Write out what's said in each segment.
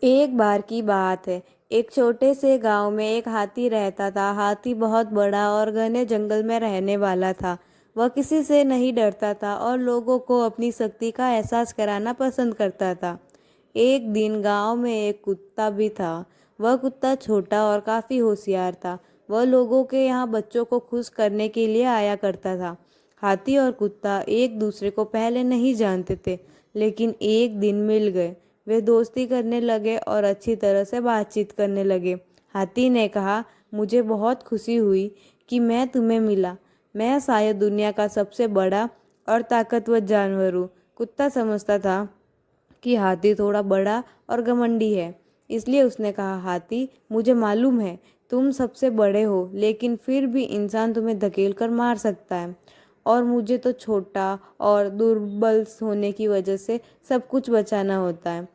एक बार की बात है। एक छोटे से गांव में एक हाथी रहता था। हाथी बहुत बड़ा और घने जंगल में रहने वाला था। वह किसी से नहीं डरता था और लोगों को अपनी शक्ति का एहसास कराना पसंद करता था। एक दिन गांव में एक कुत्ता भी था। वह कुत्ता छोटा और काफी होशियार था। वह लोगों के यहाँ बच्चों को खुश करने के लिए आया करता था। हाथी और कुत्ता एक दूसरे को पहले नहीं जानते थे, लेकिन एक दिन मिल गए। वे दोस्ती करने लगे और अच्छी तरह से बातचीत करने लगे। हाथी ने कहा, मुझे बहुत खुशी हुई कि मैं तुम्हें मिला। मैं शायद दुनिया का सबसे बड़ा और ताकतवर जानवर हूँ। कुत्ता समझता था कि हाथी थोड़ा बड़ा और घमंडी है, इसलिए उसने कहा, हाथी, मुझे मालूम है तुम सबसे बड़े हो, लेकिन फिर भी इंसान तुम्हें धकेल कर मार सकता है, और मुझे तो छोटा और दुर्बल होने की वजह से सब कुछ बचाना होता है।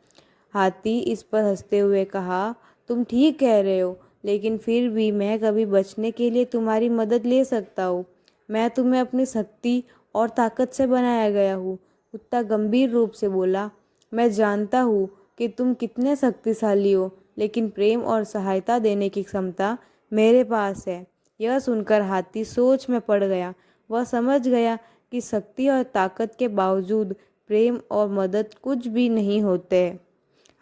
हाथी इस पर हंसते हुए कहा, तुम ठीक कह रहे हो, लेकिन फिर भी मैं कभी बचने के लिए तुम्हारी मदद ले सकता हूँ। मैं तुम्हें अपनी शक्ति और ताकत से बनाया गया हूँ। कुत्ता गंभीर रूप से बोला, मैं जानता हूँ कि तुम कितने शक्तिशाली हो, लेकिन प्रेम और सहायता देने की क्षमता मेरे पास है। यह सुनकर हाथी सोच में पड़ गया। वह समझ गया कि शक्ति और ताकत के बावजूद प्रेम और मदद कुछ भी नहीं होते।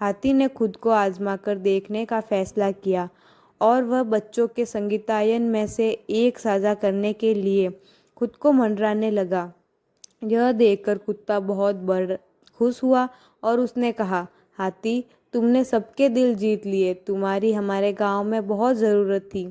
हाथी ने खुद को आजमा कर देखने का फैसला किया और वह बच्चों के संगीतायन में से एक साझा करने के लिए खुद को मंडराने लगा। यह देखकर कुत्ता बहुत बड़ खुश हुआ और उसने कहा, हाथी, तुमने सबके दिल जीत लिए। तुम्हारी हमारे गांव में बहुत ज़रूरत थी,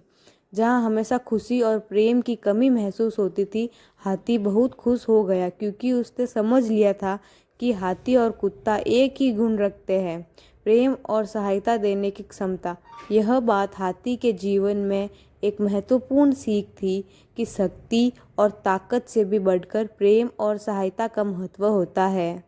जहां हमेशा खुशी और प्रेम की कमी महसूस होती थी। हाथी बहुत खुश हो गया क्योंकि उसने समझ लिया था कि हाथी और कुत्ता एक ही गुण रखते हैं, प्रेम और सहायता देने की क्षमता। यह बात हाथी के जीवन में एक महत्वपूर्ण सीख थी कि शक्ति और ताकत से भी बढ़कर प्रेम और सहायता का महत्व होता है।